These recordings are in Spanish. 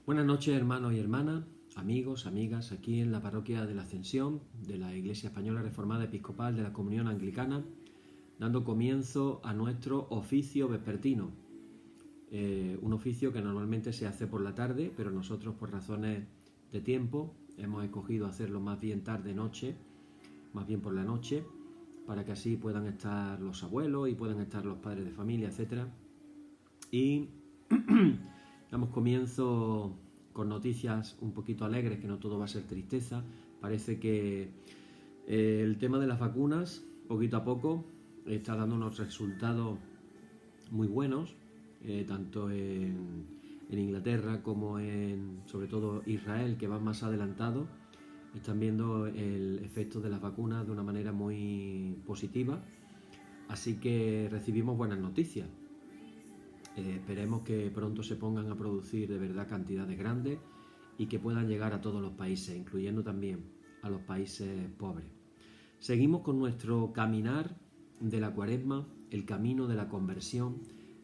Buenas noches, hermanos y hermanas, amigos, amigas, aquí en la parroquia de la Ascensión de la Iglesia Española Reformada Episcopal de la Comunión Anglicana, dando comienzo a nuestro oficio vespertino. Un oficio que normalmente se hace por la tarde, pero nosotros por razones de tiempo hemos escogido hacerlo más bien tarde-noche, más bien por la noche, para que así puedan estar los abuelos y puedan estar los padres de familia, etc. Y damos comienzo con noticias un poquito alegres, que no todo va a ser tristeza. Parece que el tema de las vacunas, poquito a poco, está dando unos resultados muy buenos, tanto en Inglaterra como en, sobre todo, Israel, que van más adelantados. Están viendo el efecto de las vacunas de una manera muy positiva. Así que recibimos buenas noticias. Esperemos que pronto se pongan a producir de verdad cantidades grandes y que puedan llegar a todos los países, incluyendo también a los países pobres. Seguimos con nuestro caminar de la Cuaresma, el camino de la conversión,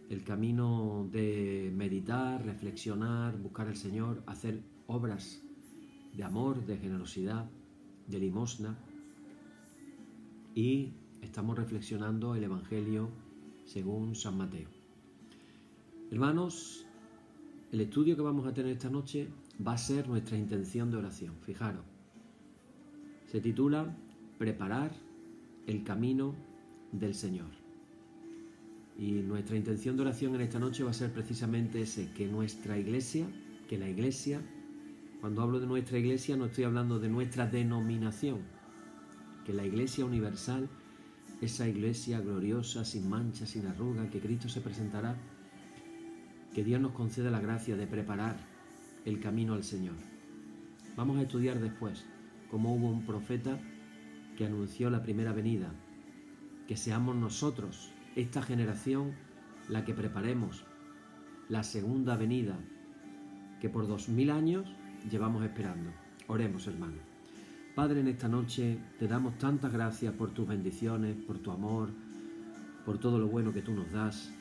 el camino de meditar, reflexionar, buscar al Señor, hacer obras de amor, de generosidad, de limosna. Y estamos reflexionando el Evangelio según San Mateo. Hermanos, el estudio que vamos a tener esta noche va a ser nuestra intención de oración. Fijaros, se titula Preparar el camino del Señor. Y nuestra intención de oración en esta noche va a ser precisamente ese, que nuestra iglesia, que la iglesia, cuando hablo de nuestra iglesia no estoy hablando de nuestra denominación, que la iglesia universal, esa iglesia gloriosa, sin mancha, sin arruga, que Cristo se presentará, que Dios nos conceda la gracia de preparar el camino al Señor. Vamos a estudiar después cómo hubo un profeta que anunció la primera venida, que seamos nosotros, esta generación, la que preparemos la segunda venida que por 2000 años llevamos esperando. Oremos, hermanos. Padre, en esta noche te damos tantas gracias por tus bendiciones, por tu amor, por todo lo bueno que tú nos das.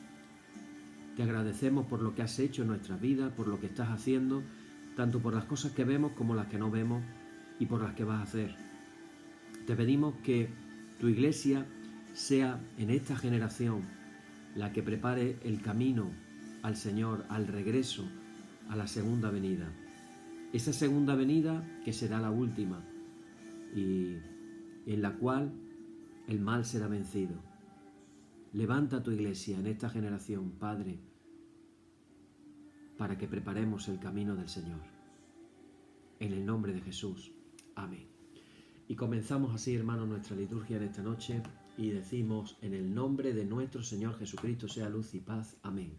Te agradecemos por lo que has hecho en nuestras vidas, por lo que estás haciendo, tanto por las cosas que vemos como las que no vemos y por las que vas a hacer. Te pedimos que tu iglesia sea en esta generación la que prepare el camino al Señor, al regreso, a la segunda venida. Esa segunda venida que será la última y en la cual el mal será vencido. Levanta tu iglesia en esta generación, Padre, para que preparemos el camino del Señor. En el nombre de Jesús. Amén. Y comenzamos así, hermanos, nuestra liturgia en esta noche y decimos, en el nombre de nuestro Señor Jesucristo sea luz y paz. Amén.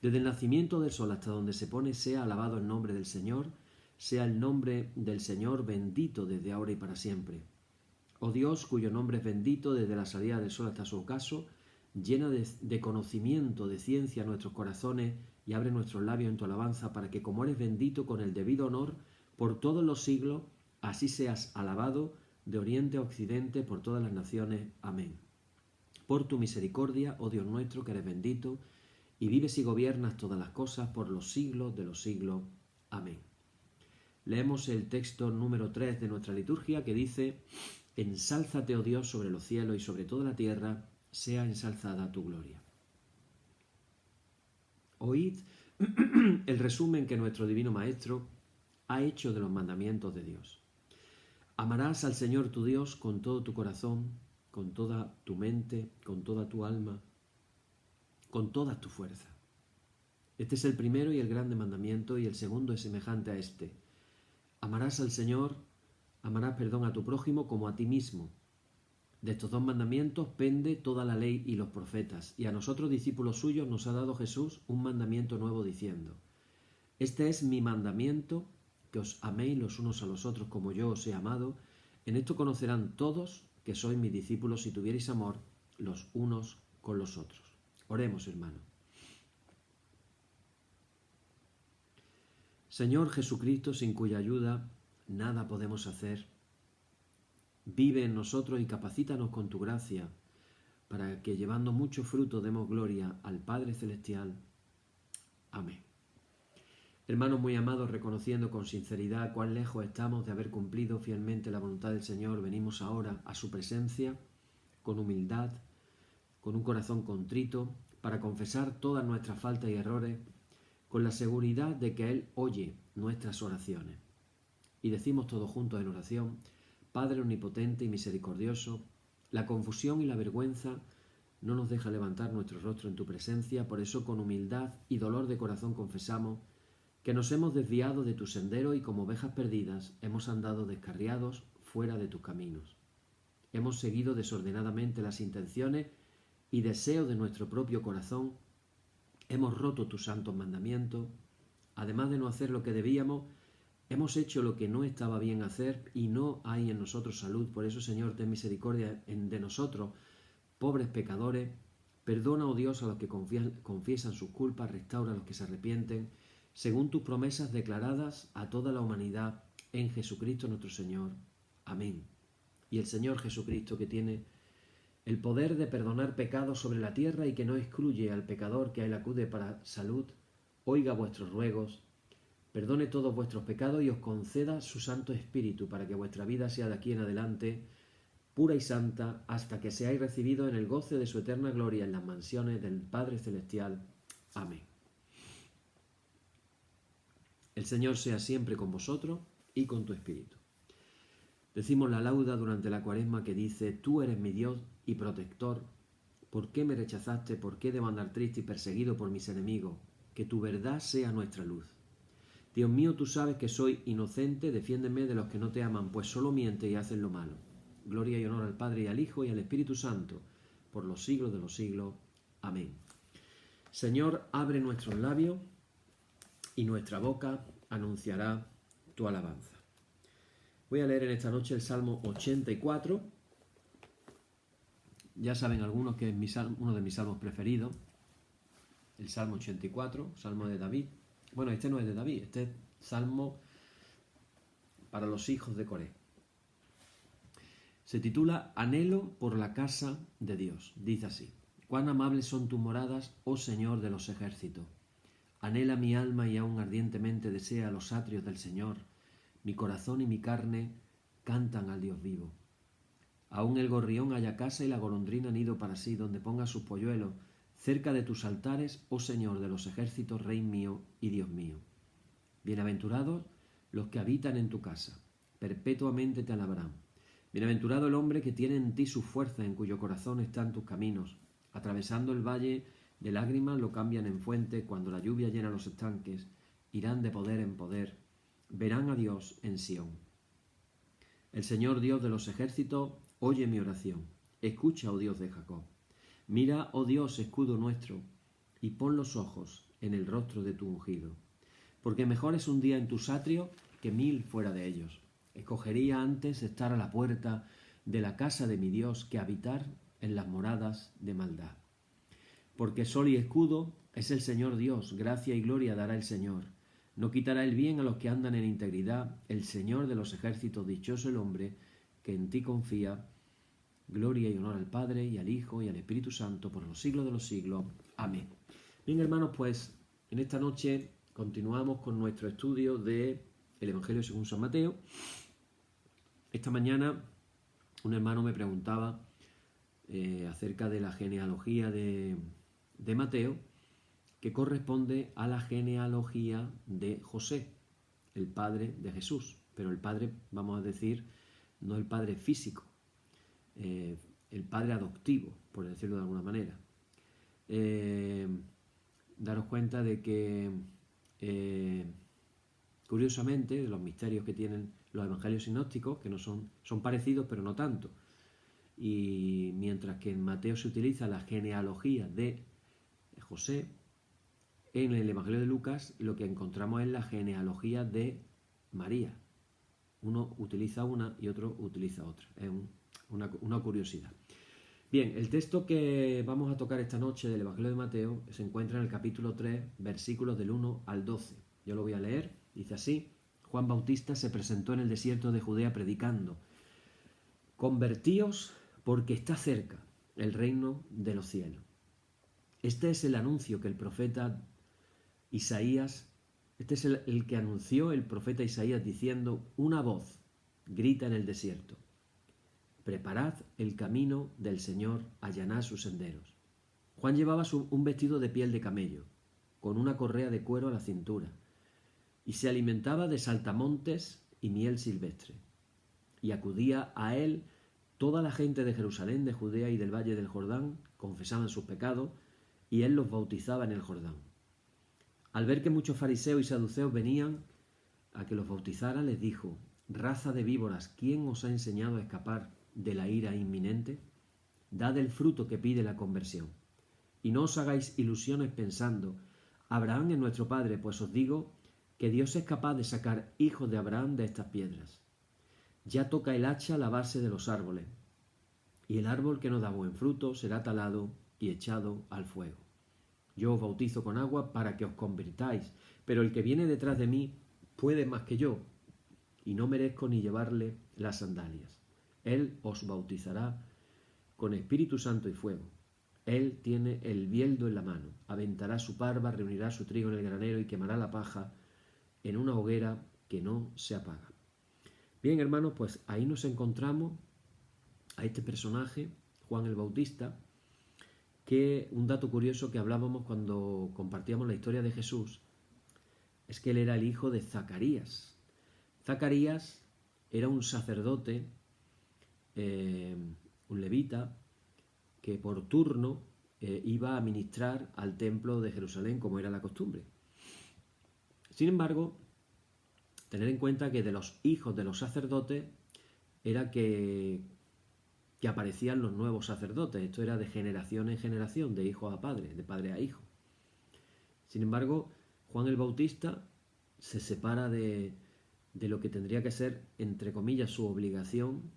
Desde el nacimiento del sol hasta donde se pone, sea alabado el nombre del Señor, sea el nombre del Señor bendito desde ahora y para siempre. Oh Dios, cuyo nombre es bendito desde la salida del sol hasta su ocaso, llena de conocimiento, de ciencia nuestros corazones y abre nuestros labios en tu alabanza para que, como eres bendito con el debido honor por todos los siglos, así seas alabado de oriente a occidente por todas las naciones. Amén. Por tu misericordia, oh Dios nuestro, que eres bendito, y vives y gobiernas todas las cosas por los siglos de los siglos. Amén. Leemos el texto número 3 de nuestra liturgia que dice: Ensálzate, oh Dios, sobre los cielos y sobre toda la tierra, sea ensalzada tu gloria. Oíd el resumen que nuestro Divino Maestro ha hecho de los mandamientos de Dios. Amarás al Señor tu Dios con todo tu corazón, con toda tu mente, con toda tu alma, con toda tu fuerza. Este es el primero y el grande mandamiento, y el segundo es semejante a este. Amarás al Señor, amarás a tu prójimo como a ti mismo. De estos dos mandamientos pende toda la ley y los profetas, y a nosotros, discípulos suyos, nos ha dado Jesús un mandamiento nuevo diciendo: Este es mi mandamiento, que os améis los unos a los otros como yo os he amado. En esto conocerán todos que sois mis discípulos, si tuvierais amor los unos con los otros. Oremos, hermano. Señor Jesucristo, sin cuya ayuda nada podemos hacer, vive en nosotros y capacítanos con tu gracia, para que llevando mucho fruto demos gloria al Padre Celestial. Amén. Hermanos muy amados, reconociendo con sinceridad cuán lejos estamos de haber cumplido fielmente la voluntad del Señor, venimos ahora a su presencia con humildad, con un corazón contrito, para confesar todas nuestras faltas y errores, con la seguridad de que Él oye nuestras oraciones. Y decimos todos juntos en oración: Padre omnipotente y misericordioso, la confusión y la vergüenza no nos deja levantar nuestro rostro en tu presencia, por eso con humildad y dolor de corazón confesamos que nos hemos desviado de tu sendero y como ovejas perdidas hemos andado descarriados fuera de tus caminos. Hemos seguido desordenadamente las intenciones y deseos de nuestro propio corazón, hemos roto tus santos mandamientos, además de no hacer lo que debíamos, hemos hecho lo que no estaba bien hacer y no hay en nosotros salud. Por eso, Señor, ten misericordia de nosotros, pobres pecadores. Perdona, oh Dios, a los que confiesan sus culpas, restaura a los que se arrepienten, según tus promesas declaradas a toda la humanidad en Jesucristo nuestro Señor. Amén. Y el Señor Jesucristo, que tiene el poder de perdonar pecados sobre la tierra y que no excluye al pecador que a él acude para salud, oiga vuestros ruegos, perdone todos vuestros pecados y os conceda su Santo Espíritu para que vuestra vida sea de aquí en adelante pura y santa hasta que seáis recibidos en el goce de su eterna gloria en las mansiones del Padre Celestial. Amén. El Señor sea siempre con vosotros y con tu espíritu. Decimos la lauda durante la Cuaresma que dice: Tú eres mi Dios y protector. ¿Por qué me rechazaste? ¿Por qué debo andar triste y perseguido por mis enemigos? Que tu verdad sea nuestra luz. Dios mío, tú sabes que soy inocente, defiéndeme de los que no te aman, pues solo mienten y hacen lo malo. Gloria y honor al Padre y al Hijo y al Espíritu Santo, por los siglos de los siglos. Amén. Señor, abre nuestros labios y nuestra boca anunciará tu alabanza. Voy a leer en esta noche el Salmo 84. Ya saben algunos que es uno de mis salmos preferidos. El Salmo 84, Salmo de David. Bueno, este no es de David, este es Salmo para los hijos de Coré. Se titula Anhelo por la casa de Dios. Dice así: Cuán amables son tus moradas, oh Señor de los ejércitos. Anhela mi alma y aún ardientemente desea los atrios del Señor. Mi corazón y mi carne cantan al Dios vivo. Aún el gorrión halla casa y la golondrina nido para sí, donde ponga sus polluelos, cerca de tus altares, oh Señor de los ejércitos, Rey mío y Dios mío. Bienaventurados los que habitan en tu casa, perpetuamente te alabarán. Bienaventurado el hombre que tiene en ti su fuerza, en cuyo corazón están tus caminos. Atravesando el valle de lágrimas lo cambian en fuente, cuando la lluvia llena los estanques, irán de poder en poder, verán a Dios en Sión. El Señor Dios de los ejércitos, oye mi oración. Escucha, oh Dios de Jacob. Mira, oh Dios, escudo nuestro, y pon los ojos en el rostro de tu ungido. Porque mejor es un día en tus atrios que 1000 fuera de ellos. Escogería antes estar a la puerta de la casa de mi Dios que habitar en las moradas de maldad. Porque sol y escudo es el Señor Dios, gracia y gloria dará el Señor. No quitará el bien a los que andan en integridad, el Señor de los ejércitos, dichoso el hombre que en ti confía. Gloria y honor al Padre y al Hijo y al Espíritu Santo por los siglos de los siglos. Amén. Bien, hermanos, pues en esta noche continuamos con nuestro estudio del Evangelio según San Mateo. Esta mañana un hermano me preguntaba acerca de la genealogía de Mateo, que corresponde a la genealogía de José, el padre de Jesús. Pero el padre, vamos a decir, no el padre físico, el padre adoptivo, por decirlo de alguna manera. Daros cuenta de que, curiosamente, de los misterios que tienen los evangelios sinópticos, que no son parecidos, pero no tanto. Y mientras que en Mateo se utiliza la genealogía de José, en el Evangelio de Lucas lo que encontramos es la genealogía de María. Uno utiliza una y otro utiliza otra. Es una curiosidad. Bien, el texto que vamos a tocar esta noche del Evangelio de Mateo se encuentra en el capítulo 3, versículos del 1 al 12. Yo lo voy a leer. Dice así: Juan Bautista se presentó en el desierto de Judea predicando: Convertíos porque está cerca el reino de los cielos. Este es el anuncio que el profeta Isaías Este es el que anunció el profeta Isaías diciendo: una voz grita en el desierto, preparad el camino del Señor, allanad sus senderos. Juan llevaba un vestido de piel de camello, con una correa de cuero a la cintura, y se alimentaba de saltamontes y miel silvestre. Y acudía a él toda la gente de Jerusalén, de Judea y del valle del Jordán, confesaban sus pecados, y él los bautizaba en el Jordán. Al ver que muchos fariseos y saduceos venían a que los bautizara, les dijo: raza de víboras, ¿quién os ha enseñado a escapar de la ira inminente? Dad el fruto que pide la conversión. Y no os hagáis ilusiones pensando: Abraham es nuestro padre, pues os digo que Dios es capaz de sacar hijos de Abraham de estas piedras. Ya toca el hacha a la base de los árboles, y el árbol que no da buen fruto será talado y echado al fuego. Yo os bautizo con agua para que os convirtáis, pero el que viene detrás de mí puede más que yo, y no merezco ni llevarle las sandalias. Él os bautizará con Espíritu Santo y fuego. Él tiene el bieldo en la mano, aventará su parva, reunirá su trigo en el granero y quemará la paja en una hoguera que no se apaga. Bien, hermanos, pues ahí nos encontramos a este personaje, Juan el Bautista, que un dato curioso que hablábamos cuando compartíamos la historia de Jesús es que él era el hijo de Zacarías. Zacarías era un sacerdote, un levita, que por turno iba a ministrar al templo de Jerusalén como era la costumbre. Sin embargo, tener en cuenta que de los hijos de los sacerdotes era que aparecían los nuevos sacerdotes. Esto era de generación en generación, de hijo a padre, de padre a hijo. Sin embargo, Juan el Bautista se separa de lo que tendría que ser, entre comillas, su obligación,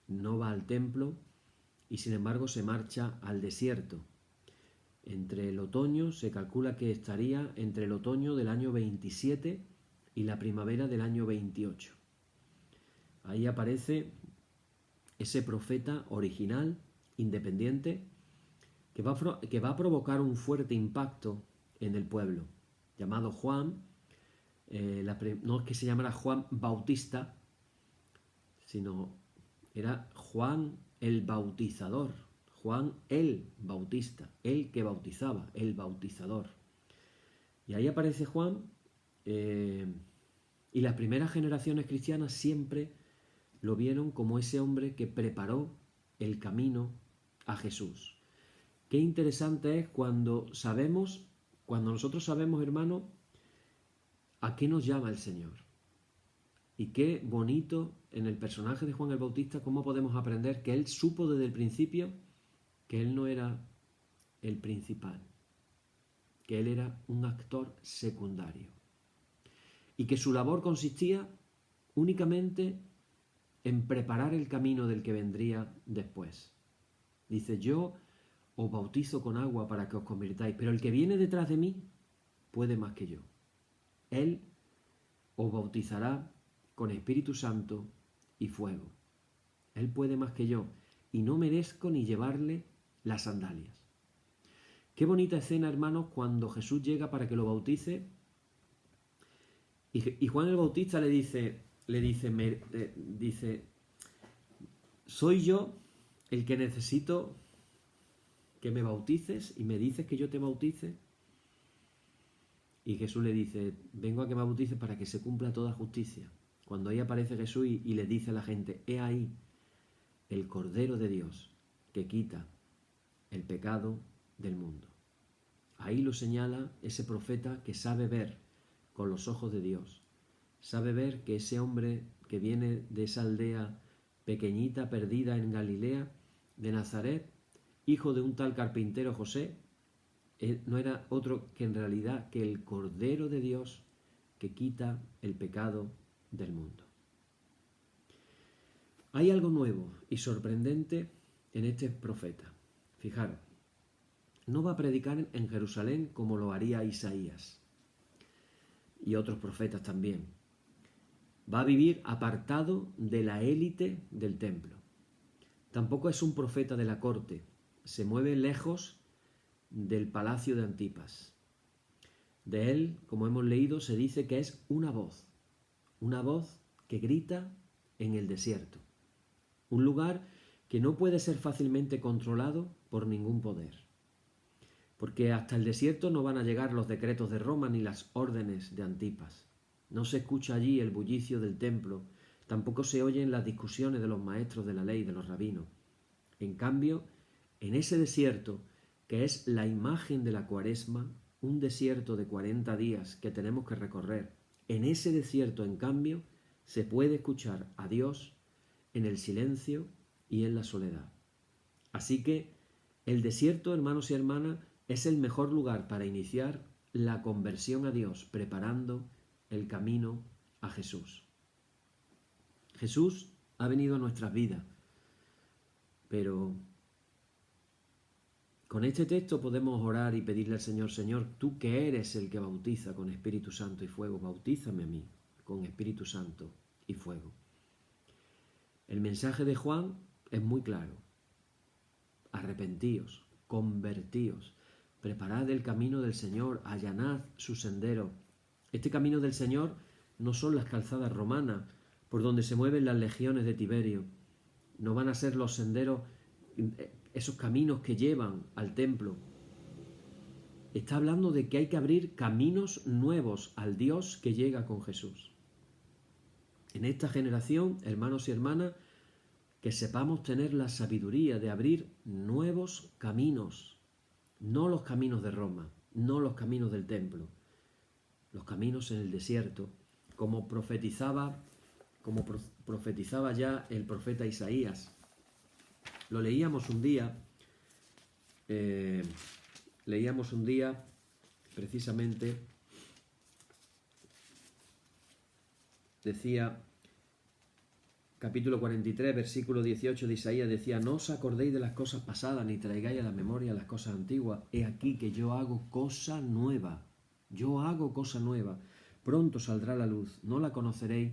no va al templo y sin embargo se marcha al desierto. Entre el otoño, se calcula que estaría entre el otoño del año 27 y la primavera del año 28. Ahí aparece ese profeta original, independiente, que va a provocar un fuerte impacto en el pueblo, llamado Juan. No es que se llamara Juan Bautista, sino era Juan el Bautizador, Juan el Bautista, el que bautizaba, el bautizador. Y ahí aparece Juan, y las primeras generaciones cristianas siempre lo vieron como ese hombre que preparó el camino a Jesús. Qué interesante es cuando nosotros sabemos, hermano, a qué nos llama el Señor. Y qué bonito en el personaje de Juan el Bautista cómo podemos aprender que él supo desde el principio que él no era el principal, que él era un actor secundario y que su labor consistía únicamente en preparar el camino del que vendría después. Dice: yo os bautizo con agua para que os convirtáis, pero el que viene detrás de mí puede más que yo. Él os bautizará con Espíritu Santo y fuego. Él puede más que yo y no merezco ni llevarle las sandalias. Qué bonita escena, hermanos, cuando Jesús llega para que lo bautice y Juan el Bautista le dice, soy yo el que necesito que me bautices y me dices que yo te bautice. Y Jesús le dice: vengo a que me bautices para que se cumpla toda justicia. Cuando ahí aparece Jesús y le dice a la gente: he ahí el Cordero de Dios que quita el pecado del mundo. Ahí lo señala ese profeta que sabe ver con los ojos de Dios. Sabe ver que ese hombre que viene de esa aldea pequeñita, perdida en Galilea, de Nazaret, hijo de un tal carpintero José, no era otro que en realidad que el Cordero de Dios que quita el pecado del mundo. Hay algo nuevo y sorprendente en este profeta. Fijaros, no va a predicar en Jerusalén como lo haría Isaías y otros profetas también. Va a vivir apartado de la élite del templo. Tampoco es un profeta de la corte. Se mueve lejos del palacio de Antipas. De él, como hemos leído, se dice que es una voz que grita en el desierto, un lugar que no puede ser fácilmente controlado por ningún poder, porque hasta el desierto no van a llegar los decretos de Roma ni las órdenes de Antipas. No se escucha allí el bullicio del templo, tampoco se oyen las discusiones de los maestros de la ley, de los rabinos. En cambio, en ese desierto, que es la imagen de la Cuaresma, un desierto de 40 días que tenemos que recorrer, en ese desierto, en cambio, se puede escuchar a Dios en el silencio y en la soledad. Así que el desierto, hermanos y hermanas, es el mejor lugar para iniciar la conversión a Dios, preparando el camino a Jesús. Jesús ha venido a nuestras vidas, pero con este texto podemos orar y pedirle al Señor: Señor, tú que eres el que bautiza con Espíritu Santo y fuego, bautízame a mí con Espíritu Santo y fuego. El mensaje de Juan es muy claro: arrepentíos, convertíos, preparad el camino del Señor, allanad su sendero. Este camino del Señor no son las calzadas romanas por donde se mueven las legiones de Tiberio, no van a ser los senderos, esos caminos que llevan al templo. Está hablando de que hay que abrir caminos nuevos al Dios que llega con Jesús. En esta generación, hermanos y hermanas, que sepamos tener la sabiduría de abrir nuevos caminos, no los caminos de Roma, no los caminos del templo, los caminos en el desierto, como profetizaba ya el profeta Isaías. Lo leíamos un día precisamente, decía, capítulo 43, versículo 18 de Isaías, decía: no os acordéis de las cosas pasadas, ni traigáis a la memoria las cosas antiguas. He aquí que yo hago cosa nueva, pronto saldrá la luz, no la conoceréis.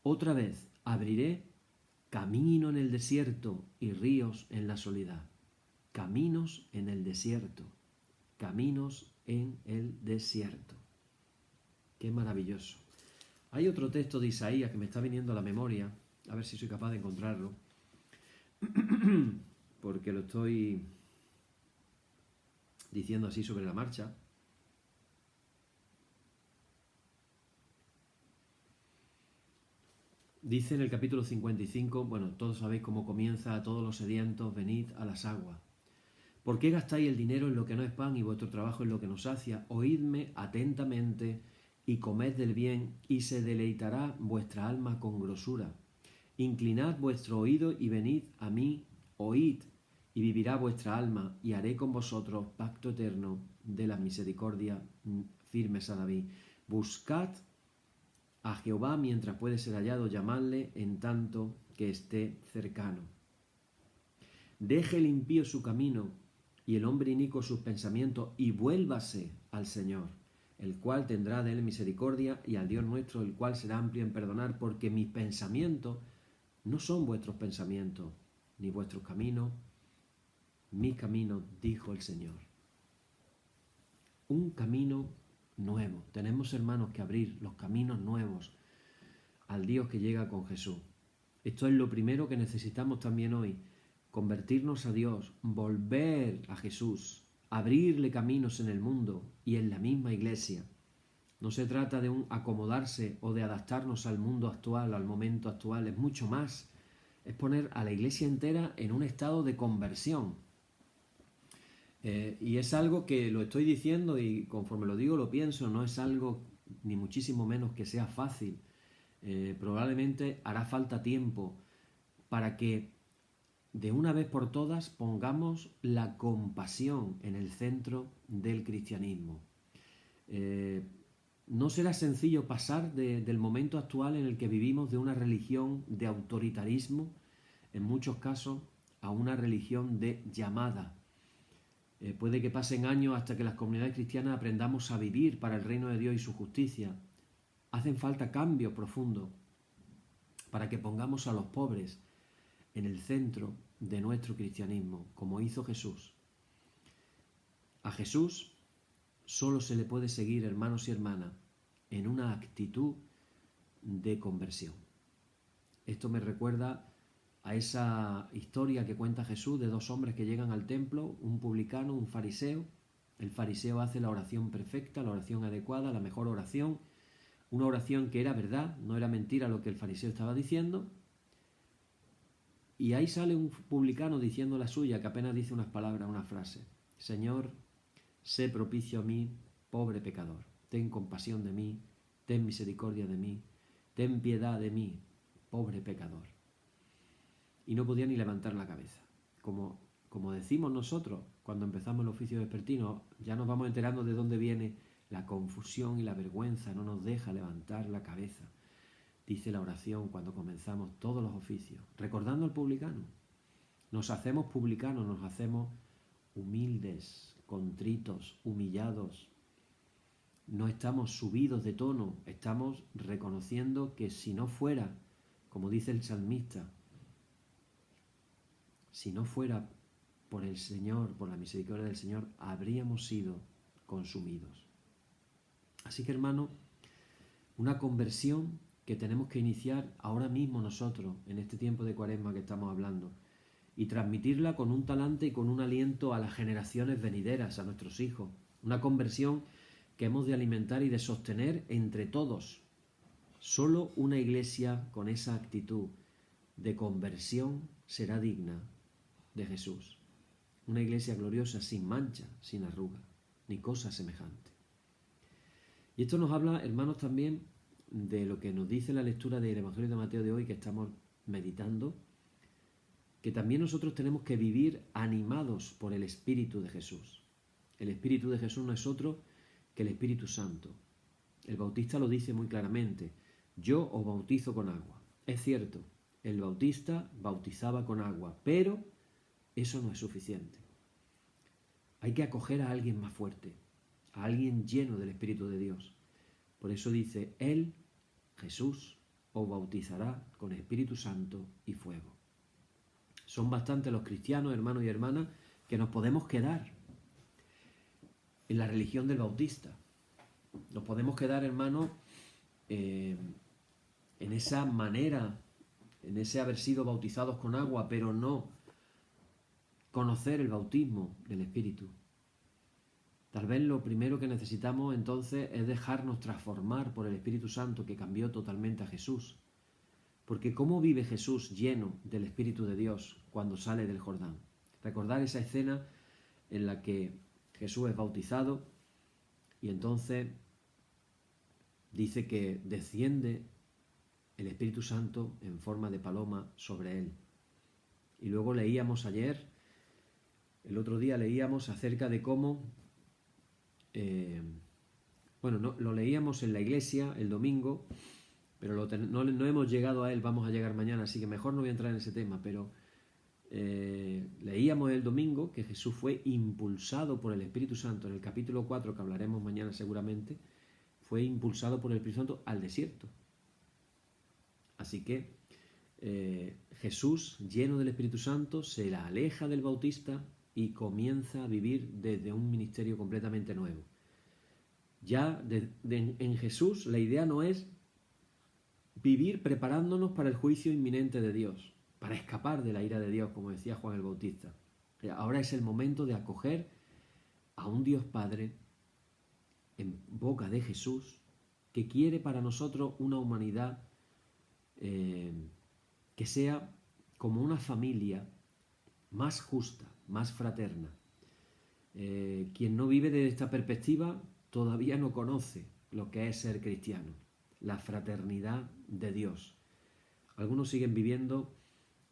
Otra vez abriré camino en el desierto y ríos en la soledad. Caminos en el desierto, caminos en el desierto. Qué maravilloso. Hay otro texto de Isaías que me está viniendo a la memoria, a ver si soy capaz de encontrarlo, porque lo estoy diciendo así sobre la marcha. Dice en el capítulo 55, bueno, todos sabéis cómo comienza: a todos los sedientos, venid a las aguas. ¿Por qué gastáis el dinero en lo que no es pan y vuestro trabajo en lo que no sacia? Oídme atentamente y comed del bien, y se deleitará vuestra alma con grosura. Inclinad vuestro oído y venid a mí, oíd, y vivirá vuestra alma, y haré con vosotros pacto eterno de la misericordia firmes a David. Buscad a Jehová mientras puede ser hallado, llamadle en tanto que esté cercano. Deje el impío su camino y el hombre inicuo sus pensamientos, y vuélvase al Señor, el cual tendrá de él misericordia, y al Dios nuestro, el cual será amplio en perdonar, porque mis pensamientos no son vuestros pensamientos, ni vuestros caminos, mis caminos, dijo el Señor. Un camino nuevo. Tenemos, hermanos, que abrir los caminos nuevos al Dios que llega con Jesús. Esto es lo primero que necesitamos también hoy: convertirnos a Dios, volver a Jesús, abrirle caminos en el mundo y en la misma iglesia. No se trata de un acomodarse o de adaptarnos al mundo actual, al momento actual, es mucho más. Es poner a la iglesia entera en un estado de conversión. Y es algo que lo estoy diciendo y conforme lo digo lo pienso, no es algo ni muchísimo menos que sea fácil. Probablemente hará falta tiempo para que de una vez por todas pongamos la compasión en el centro del cristianismo. No será sencillo pasar del momento actual en el que vivimos de una religión de autoritarismo, en muchos casos, a una religión de llamada. Puede que pasen años hasta que las comunidades cristianas aprendamos a vivir para el reino de Dios y su justicia. Hacen falta cambios profundos para que pongamos a los pobres en el centro de nuestro cristianismo, como hizo Jesús. A Jesús solo se le puede seguir, hermanos y hermanas, en una actitud de conversión. Esto me recuerda a esa historia que cuenta Jesús de dos hombres que llegan al templo, un publicano, un fariseo. El fariseo hace la oración perfecta, la oración adecuada, la mejor oración, una oración que era verdad, no era mentira lo que el fariseo estaba diciendo. Y ahí sale un publicano diciendo la suya, que apenas dice unas palabras, una frase. Señor, sé propicio a mí, pobre pecador. Ten compasión de mí, ten misericordia de mí, ten piedad de mí, pobre pecador. Y no podía ni levantar la cabeza. Como decimos nosotros cuando empezamos el oficio vespertino, ya nos vamos enterando de dónde viene la confusión y la vergüenza, no nos deja levantar la cabeza. Dice la oración cuando comenzamos todos los oficios, recordando al publicano. Nos hacemos publicanos, nos hacemos humildes, contritos, humillados. No estamos subidos de tono, estamos reconociendo que si no fuera, como dice el salmista, si no fuera por el Señor, por la misericordia del Señor, habríamos sido consumidos. Así que, hermano, una conversión que tenemos que iniciar ahora mismo nosotros, en este tiempo de Cuaresma que estamos hablando, y transmitirla con un talante y con un aliento a las generaciones venideras, a nuestros hijos. Una conversión que hemos de alimentar y de sostener entre todos. Solo una iglesia con esa actitud de conversión será digna de Jesús. Una iglesia gloriosa, sin mancha, sin arruga, ni cosa semejante. Y esto nos habla, hermanos, también de lo que nos dice la lectura del Evangelio de Mateo de hoy, que estamos meditando, que también nosotros tenemos que vivir animados por el Espíritu de Jesús. El Espíritu de Jesús no es otro que el Espíritu Santo. El Bautista lo dice muy claramente: yo os bautizo con agua. Es cierto, el Bautista bautizaba con agua, pero eso no es suficiente. Hay que acoger a alguien más fuerte, a alguien lleno del Espíritu de Dios. Por eso dice, Él, Jesús, os bautizará con Espíritu Santo y fuego. Son bastantes los cristianos, hermanos y hermanas, que nos podemos quedar en la religión del Bautista. Nos podemos quedar, hermanos, en esa manera, en ese haber sido bautizados con agua, pero no conocer el bautismo del Espíritu. Tal vez lo primero que necesitamos entonces es dejarnos transformar por el Espíritu Santo, que cambió totalmente a Jesús. Porque ¿cómo vive Jesús lleno del Espíritu de Dios cuando sale del Jordán? Recordar esa escena en la que Jesús es bautizado y entonces dice que desciende el Espíritu Santo en forma de paloma sobre él. Y luego leíamos ayer, el otro día leíamos acerca de cómo, lo leíamos en la iglesia el domingo, pero no hemos llegado a él, vamos a llegar mañana, así que mejor no voy a entrar en ese tema, pero leíamos el domingo que Jesús fue impulsado por el Espíritu Santo, en el capítulo 4, que hablaremos mañana seguramente, fue impulsado por el Espíritu Santo al desierto. Así que Jesús, lleno del Espíritu Santo, se la aleja del Bautista y comienza a vivir desde un ministerio completamente nuevo. Ya en Jesús la idea no es vivir preparándonos para el juicio inminente de Dios, para escapar de la ira de Dios, como decía Juan el Bautista. Ahora es el momento de acoger a un Dios Padre en boca de Jesús, que quiere para nosotros una humanidad que sea como una familia más justa, más fraterna. Quien no vive desde esta perspectiva todavía no conoce lo que es ser cristiano, la fraternidad de Dios. Algunos siguen viviendo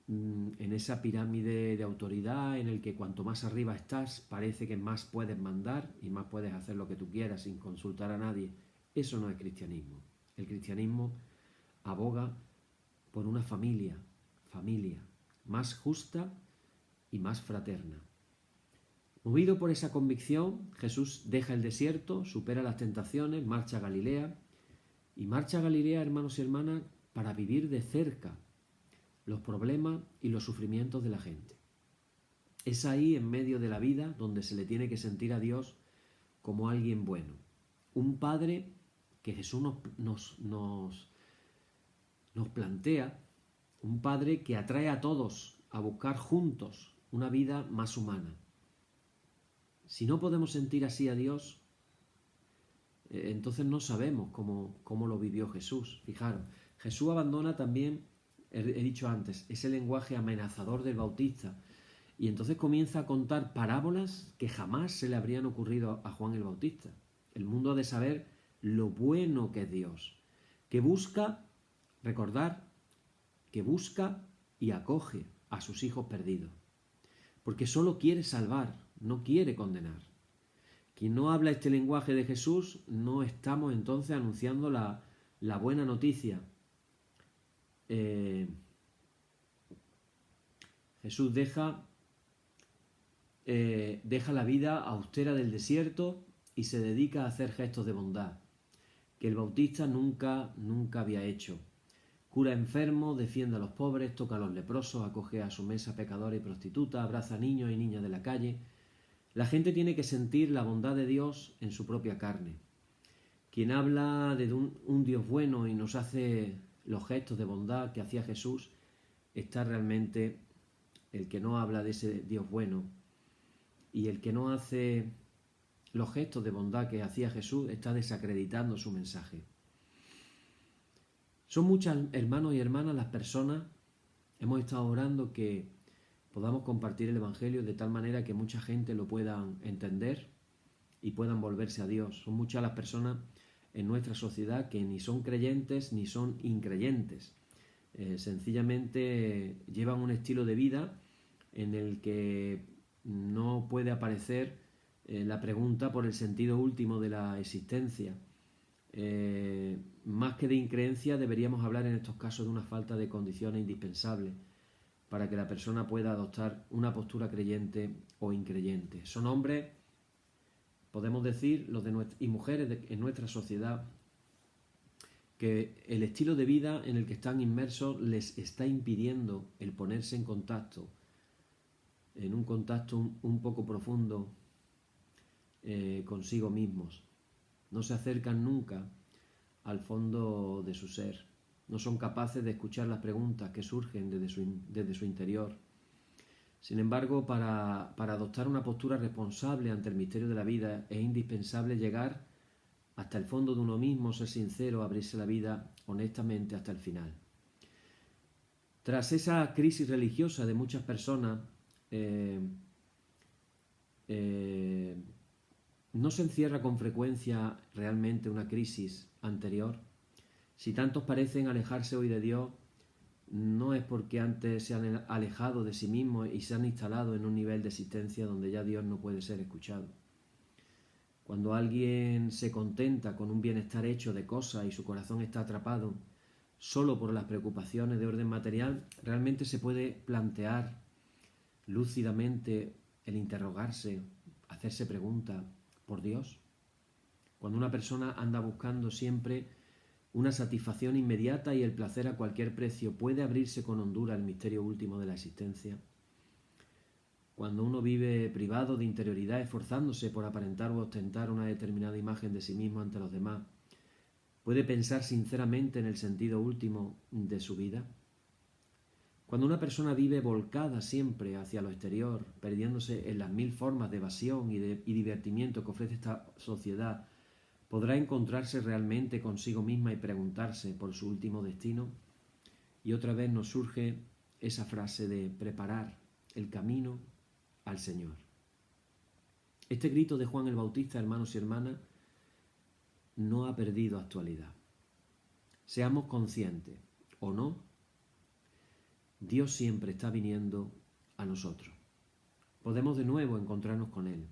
en esa pirámide de autoridad en el que cuanto más arriba estás parece que más puedes mandar y más puedes hacer lo que tú quieras sin consultar a nadie. Eso no es cristianismo. El cristianismo aboga por una familia más justa y más fraterna. Movido por esa convicción, Jesús deja el desierto, supera las tentaciones, marcha a Galilea. Y marcha a Galilea, hermanos y hermanas, para vivir de cerca los problemas y los sufrimientos de la gente. Es ahí, en medio de la vida, donde se le tiene que sentir a Dios como alguien bueno. Un Padre que Jesús nos plantea, un Padre que atrae a todos a buscar juntos una vida más humana. Si no podemos sentir así a Dios, entonces no sabemos cómo lo vivió Jesús. Fijaros, Jesús abandona también, he dicho antes, ese lenguaje amenazador del Bautista, y entonces comienza a contar parábolas que jamás se le habrían ocurrido a Juan el Bautista. El mundo ha de saber lo bueno que es Dios, que busca, recordar, que busca y acoge a sus hijos perdidos, porque solo quiere salvar, no quiere condenar. Quien no habla este lenguaje de Jesús, no estamos entonces anunciando la buena noticia. Jesús deja la vida austera del desierto y se dedica a hacer gestos de bondad que el Bautista nunca había hecho. Cura enfermos, defiende a los pobres, toca a los leprosos, acoge a su mesa pecadores y prostitutas, abraza a niños y niñas de la calle. La gente tiene que sentir la bondad de Dios en su propia carne. Quien habla de un Dios bueno y nos hace los gestos de bondad que hacía Jesús, está realmente, el que no habla de ese Dios bueno y el que no hace los gestos de bondad que hacía Jesús, está desacreditando su mensaje. Son muchas, hermanos y hermanas, las personas, hemos estado orando que podamos compartir el Evangelio de tal manera que mucha gente lo puedan entender y puedan volverse a Dios. Son muchas las personas en nuestra sociedad que ni son creyentes ni son increyentes. Sencillamente llevan un estilo de vida en el que no puede aparecer la pregunta por el sentido último de la existencia. Más que de increencia, deberíamos hablar en estos casos de una falta de condiciones indispensables para que la persona pueda adoptar una postura creyente o increyente. Son hombres, podemos decir, y mujeres en nuestra sociedad, que el estilo de vida en el que están inmersos les está impidiendo el ponerse en contacto, en un contacto un poco profundo consigo mismos. No se acercan nunca al fondo de su ser. No son capaces de escuchar las preguntas que surgen desde su interior. Sin embargo, para adoptar una postura responsable ante el misterio de la vida es indispensable llegar hasta el fondo de uno mismo, ser sincero, abrirse la vida honestamente hasta el final. Tras esa crisis religiosa de muchas personas, ¿no se encierra con frecuencia realmente una crisis anterior? Si tantos parecen alejarse hoy de Dios, no es porque antes se han alejado de sí mismos y se han instalado en un nivel de existencia donde ya Dios no puede ser escuchado. Cuando alguien se contenta con un bienestar hecho de cosas y su corazón está atrapado solo por las preocupaciones de orden material, realmente se puede plantear lúcidamente el interrogarse, hacerse preguntas por Dios. Cuando una persona anda buscando siempre una satisfacción inmediata y el placer a cualquier precio, ¿puede abrirse con hondura el misterio último de la existencia? Cuando uno vive privado de interioridad, esforzándose por aparentar o ostentar una determinada imagen de sí mismo ante los demás, ¿puede pensar sinceramente en el sentido último de su vida? Cuando una persona vive volcada siempre hacia lo exterior, perdiéndose en las mil formas de evasión y divertimiento que ofrece esta sociedad, ¿podrá encontrarse realmente consigo misma y preguntarse por su último destino? Y otra vez nos surge esa frase de preparar el camino al Señor. Este grito de Juan el Bautista, hermanos y hermanas, no ha perdido actualidad. Seamos conscientes, o no, Dios siempre está viniendo a nosotros. Podemos de nuevo encontrarnos con Él.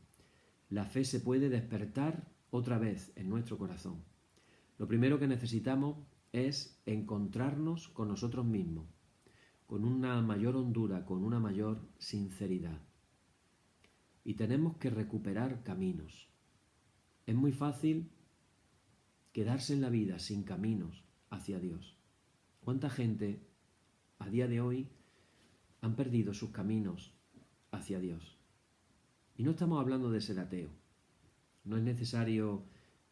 La fe se puede despertar otra vez en nuestro corazón. Lo primero que necesitamos es encontrarnos con nosotros mismos, con una mayor hondura, con una mayor sinceridad. Y tenemos que recuperar caminos. Es muy fácil quedarse en la vida sin caminos hacia Dios. ¿Cuánta gente a día de hoy han perdido sus caminos hacia Dios? Y no estamos hablando de ser ateo. No es necesario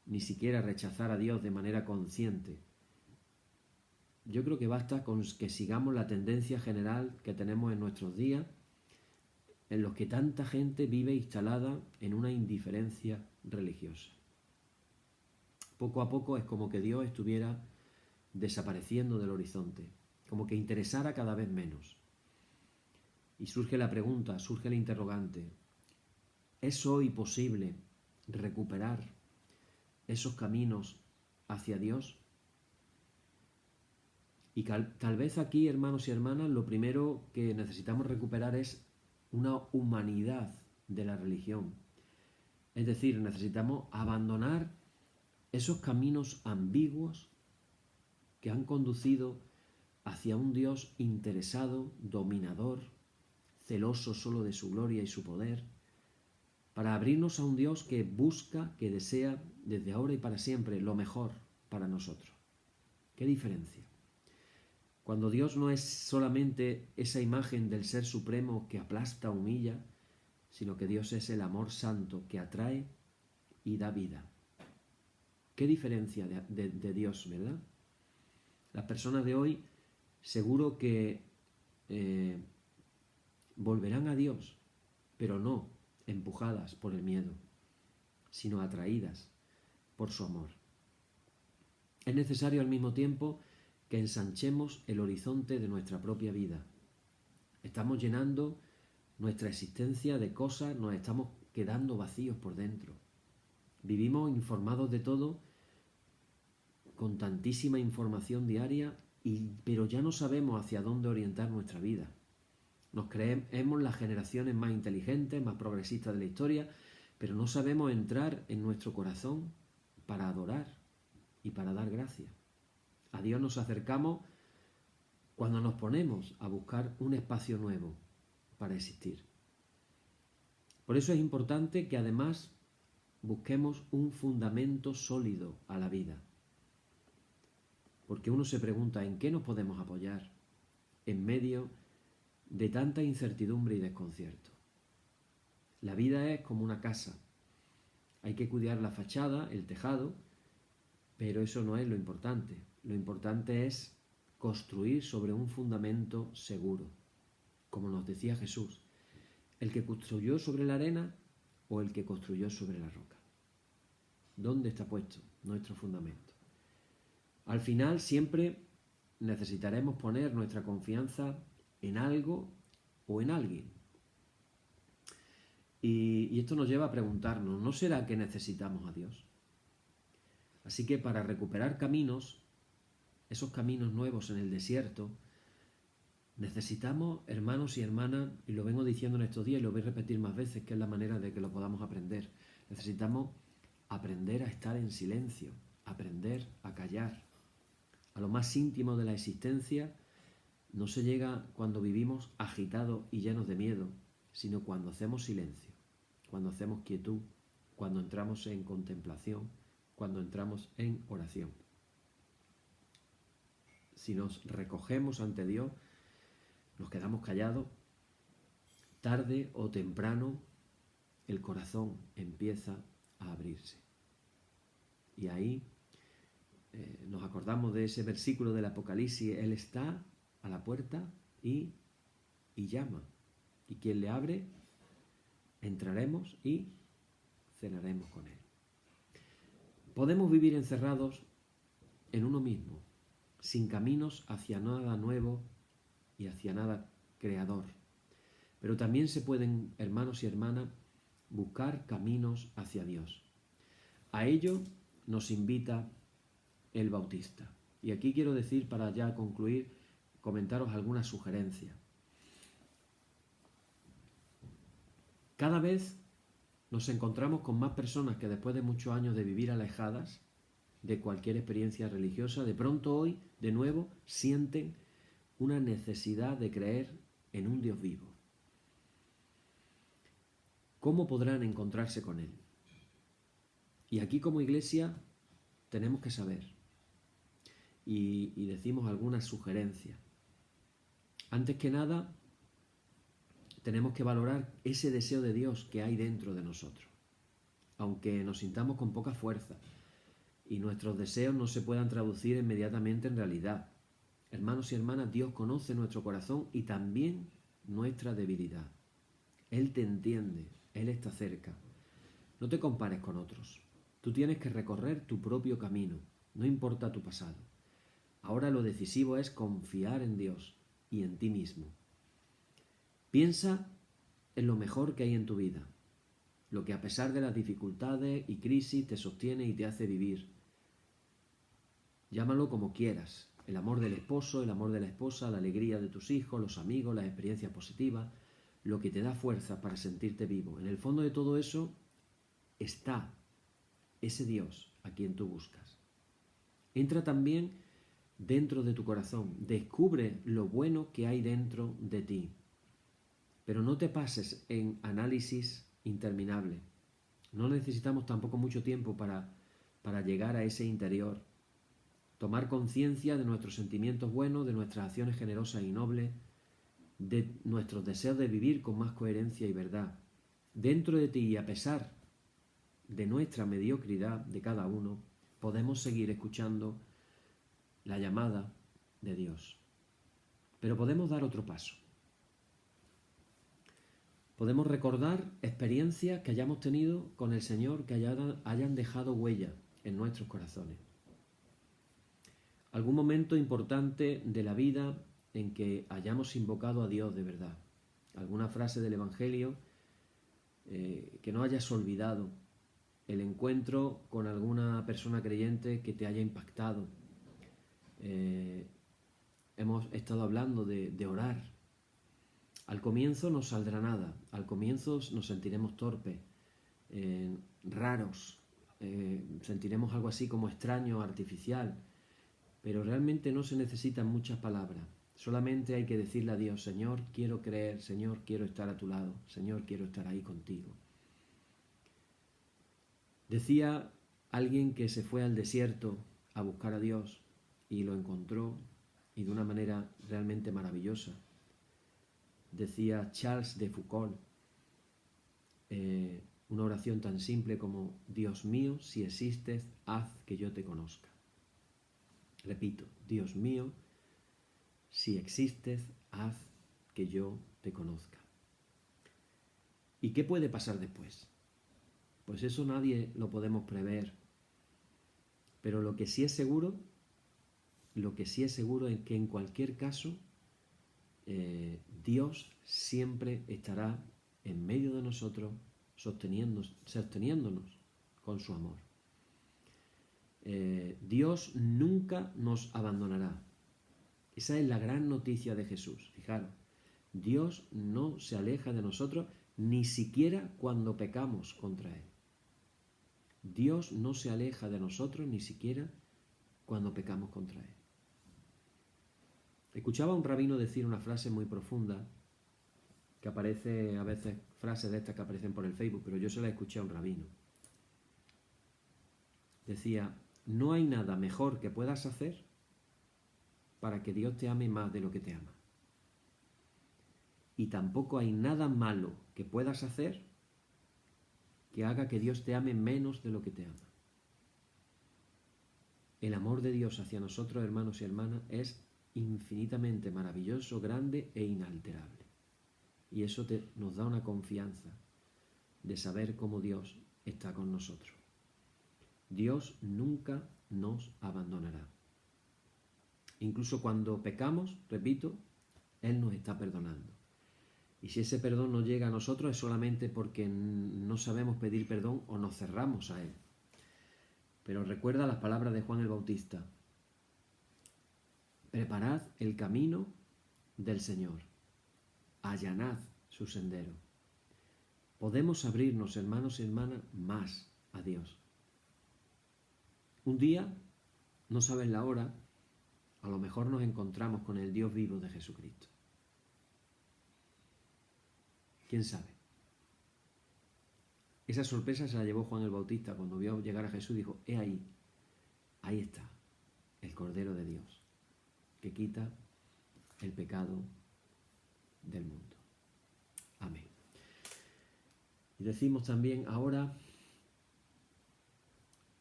ni siquiera rechazar a Dios de manera consciente. Yo creo que basta con que sigamos la tendencia general que tenemos en nuestros días, en los que tanta gente vive instalada en una indiferencia religiosa. Poco a poco es como que Dios estuviera desapareciendo del horizonte, como que interesara cada vez menos. Y surge la pregunta, surge el interrogante: ¿es hoy posible recuperar esos caminos hacia Dios? Y tal vez aquí, hermanos y hermanas, lo primero que necesitamos recuperar es una humanidad de la religión. Es decir, necesitamos abandonar esos caminos ambiguos que han conducido hacia un Dios interesado, dominador, celoso solo de su gloria y su poder, para abrirnos a un Dios que busca, que desea desde ahora y para siempre lo mejor para nosotros. ¿Qué diferencia? Cuando Dios no es solamente esa imagen del Ser Supremo que aplasta, humilla, sino que Dios es el amor santo que atrae y da vida. ¿Qué diferencia de Dios, verdad? Las personas de hoy seguro que volverán a Dios, pero no empujadas por el miedo, sino atraídas por su amor. Es necesario al mismo tiempo que ensanchemos el horizonte de nuestra propia vida. Estamos llenando nuestra existencia de cosas, nos estamos quedando vacíos por dentro. Vivimos informados de todo, con tantísima información diaria, pero ya no sabemos hacia dónde orientar nuestra vida. Nos creemos las generaciones más inteligentes, más progresistas de la historia, pero no sabemos entrar en nuestro corazón para adorar y para dar gracias. A Dios nos acercamos cuando nos ponemos a buscar un espacio nuevo para existir. Por eso es importante que además busquemos un fundamento sólido a la vida. Porque uno se pregunta, ¿en qué nos podemos apoyar en medio de tanta incertidumbre y desconcierto? La vida es como una casa. Hay que cuidar la fachada, el tejado, pero eso no es lo importante. Lo importante es construir sobre un fundamento seguro. Como nos decía Jesús, ¿el que construyó sobre la arena o el que construyó sobre la roca? ¿Dónde está puesto nuestro fundamento? Al final siempre necesitaremos poner nuestra confianza en algo o en alguien. Y esto nos lleva a preguntarnos, ¿no será que necesitamos a Dios? Así que para recuperar caminos, esos caminos nuevos en el desierto, necesitamos, hermanos y hermanas, y lo vengo diciendo en estos días y lo voy a repetir más veces, que es la manera de que lo podamos aprender. Necesitamos aprender a estar en silencio, aprender a callar. A lo más íntimo de la existencia no se llega cuando vivimos agitados y llenos de miedo, sino cuando hacemos silencio, cuando hacemos quietud, cuando entramos en contemplación, cuando entramos en oración. Si nos recogemos ante Dios, nos quedamos callados, tarde o temprano el corazón empieza a abrirse. Y ahí nos acordamos de ese versículo del Apocalipsis: Él está a la puerta y llama. Y quien le abre, entraremos y cenaremos con Él. Podemos vivir encerrados en uno mismo, sin caminos hacia nada nuevo y hacia nada creador. Pero también se pueden, hermanos y hermanas, buscar caminos hacia Dios. A ello nos invita el Bautista. Y aquí quiero decir, para ya concluir, comentaros algunas sugerencias. Cada vez nos encontramos con más personas que después de muchos años de vivir alejadas de cualquier experiencia religiosa, de pronto hoy, de nuevo, sienten una necesidad de creer en un Dios vivo. ¿Cómo podrán encontrarse con Él? Y aquí como iglesia tenemos que saber, y decimos algunas sugerencias. Antes que nada, tenemos que valorar ese deseo de Dios que hay dentro de nosotros. aunque nos sintamos con poca fuerza y nuestros deseos no se puedan traducir inmediatamente en realidad. Hermanos y hermanas, Dios conoce nuestro corazón y también nuestra debilidad. Él te entiende, Él está cerca. No te compares con otros. Tú tienes que recorrer tu propio camino, no importa tu pasado. Ahora lo decisivo es confiar en Dios y en ti mismo. Piensa en lo mejor que hay en tu vida, lo que a pesar de las dificultades y crisis te sostiene y te hace vivir. Llámalo como quieras, el amor del esposo, el amor de la esposa, la alegría de tus hijos, los amigos, las experiencias positivas, lo que te da fuerza para sentirte vivo. En el fondo de todo eso está ese Dios a quien tú buscas. Entra también dentro de tu corazón, descubre lo bueno que hay dentro de ti, pero no te pases en análisis interminable. No necesitamos tampoco mucho tiempo para llegar a ese interior. Tomar conciencia de nuestros sentimientos buenos, de nuestras acciones generosas y nobles, de nuestros deseos de vivir con más coherencia y verdad. Dentro de ti y a pesar de nuestra mediocridad de cada uno, podemos seguir escuchando la llamada de Dios. Pero podemos dar otro paso. Podemos recordar experiencias que hayamos tenido con el Señor que hayan dejado huella en nuestros corazones. Algún momento importante de la vida en que hayamos invocado a Dios de verdad. Alguna frase del Evangelio que no hayas olvidado. El encuentro con alguna persona creyente que te haya impactado. Hemos estado hablando de orar. Al comienzo no saldrá nada. Al comienzo nos sentiremos torpes, raros. Sentiremos algo así como extraño, artificial. Pero realmente no se necesitan muchas palabras. Solamente hay que decirle a Dios: Señor, quiero creer, Señor, quiero estar a tu lado, Señor, quiero estar ahí contigo. Decía alguien que se fue al desierto a buscar a Dios y lo encontró, y de una manera realmente maravillosa. Decía Charles de Foucault, una oración tan simple como: Dios mío, si existes, haz que yo te conozca. Repito, Dios mío, si existes, haz que yo te conozca. ¿Y qué puede pasar después? Pues eso nadie lo podemos prever. Pero lo que sí es seguro es que en cualquier caso, Dios siempre estará en medio de nosotros, sosteniéndonos con su amor. Dios nunca nos abandonará. Esa es la gran noticia de Jesús. Fijaros, Dios no se aleja de nosotros ni siquiera cuando pecamos contra Él. Dios no se aleja de nosotros ni siquiera cuando pecamos contra Él. Escuchaba a un rabino decir una frase muy profunda, que aparece a veces, frases de estas que aparecen por el Facebook, pero yo se la escuché a un rabino. Decía: no hay nada mejor que puedas hacer para que Dios te ame más de lo que te ama. Y tampoco hay nada malo que puedas hacer que haga que Dios te ame menos de lo que te ama. El amor de Dios hacia nosotros, hermanos y hermanas, es infinitamente maravilloso, grande e inalterable. Y eso nos da una confianza de saber cómo Dios está con nosotros. Dios nunca nos abandonará. Incluso cuando pecamos, repito, Él nos está perdonando. Y si ese perdón no llega a nosotros es solamente porque no sabemos pedir perdón o nos cerramos a Él. Pero recuerda las palabras de Juan el Bautista: preparad el camino del Señor, allanad su sendero. Podemos abrirnos, hermanos y hermanas, más a Dios. Un día, no sabes la hora, a lo mejor nos encontramos con el Dios vivo de Jesucristo. ¿Quién sabe? Esa sorpresa se la llevó Juan el Bautista cuando vio llegar a Jesús y dijo: he ahí, ahí está el Cordero de Dios, que quita el pecado del mundo. Amén. Y decimos también ahora: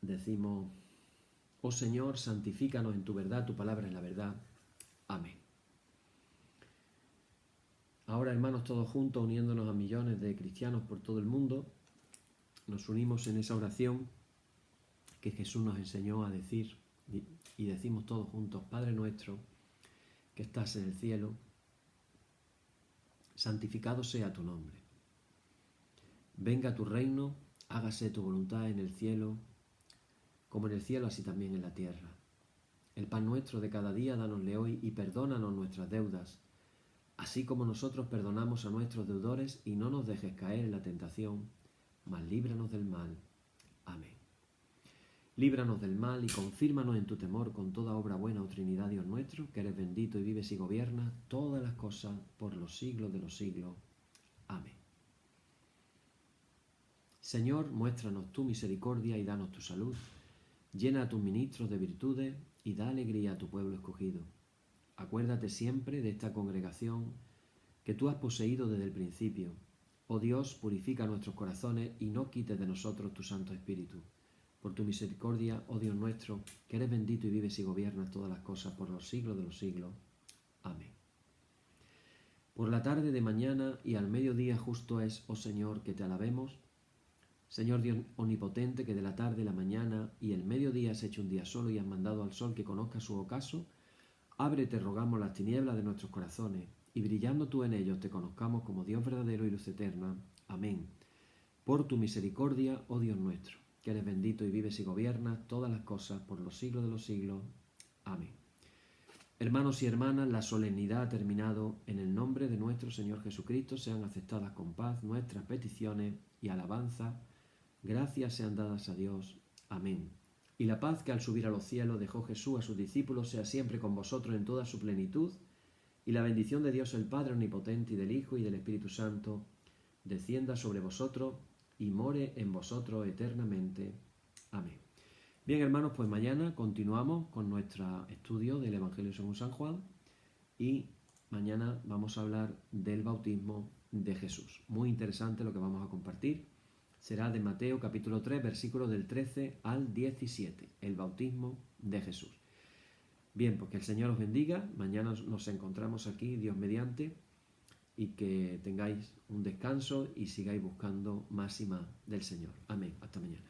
decimos: oh Señor, santifícanos en tu verdad, tu palabra es la verdad. Amén. Ahora, hermanos, todos juntos, uniéndonos a millones de cristianos por todo el mundo, nos unimos en esa oración que Jesús nos enseñó a decir, y decimos todos juntos: Padre nuestro, que estás en el cielo, santificado sea tu nombre. Venga tu reino, hágase tu voluntad en el cielo, como en el cielo, así también en la tierra. El pan nuestro de cada día, dánosle hoy, y perdónanos nuestras deudas, así como nosotros perdonamos a nuestros deudores, y no nos dejes caer en la tentación, mas líbranos del mal. Amén. Líbranos del mal y confírmanos en tu temor con toda obra buena, oh Trinidad, Dios nuestro, que eres bendito y vives y gobiernas todas las cosas por los siglos de los siglos. Amén. Señor, muéstranos tu misericordia y danos tu salud. Llena a tus ministros de virtudes y da alegría a tu pueblo escogido. Acuérdate siempre de esta congregación que tú has poseído desde el principio. Oh Dios, purifica nuestros corazones y no quites de nosotros tu Santo Espíritu. Por tu misericordia, oh Dios nuestro, que eres bendito y vives y gobiernas todas las cosas por los siglos de los siglos. Amén. Por la tarde de mañana y al mediodía justo es, oh Señor, que te alabemos. Señor Dios omnipotente, que de la tarde, la mañana y el mediodía has hecho un día solo y has mandado al sol que conozca su ocaso, abre, te rogamos, las tinieblas de nuestros corazones, y brillando tú en ellos te conozcamos como Dios verdadero y luz eterna. Amén. Por tu misericordia, oh Dios nuestro, que eres bendito y vives y gobiernas todas las cosas por los siglos de los siglos. Amén. Hermanos y hermanas, la solemnidad ha terminado. En el nombre de nuestro Señor Jesucristo sean aceptadas con paz nuestras peticiones y alabanza. Gracias sean dadas a Dios. Amén. Y la paz que al subir a los cielos dejó Jesús a sus discípulos sea siempre con vosotros en toda su plenitud, y la bendición de Dios el Padre omnipotente y del Hijo y del Espíritu Santo descienda sobre vosotros y more en vosotros eternamente. Amén. Bien, hermanos, pues mañana continuamos con nuestro estudio del Evangelio según San Juan, y mañana vamos a hablar del bautismo de Jesús. Muy interesante lo que vamos a compartir. Será de Mateo capítulo 3, versículos del 13 al 17, el bautismo de Jesús. Bien, pues que el Señor os bendiga. Mañana nos encontramos aquí, Dios mediante, y que tengáis un descanso y sigáis buscando más y más del Señor. Amén. Hasta mañana.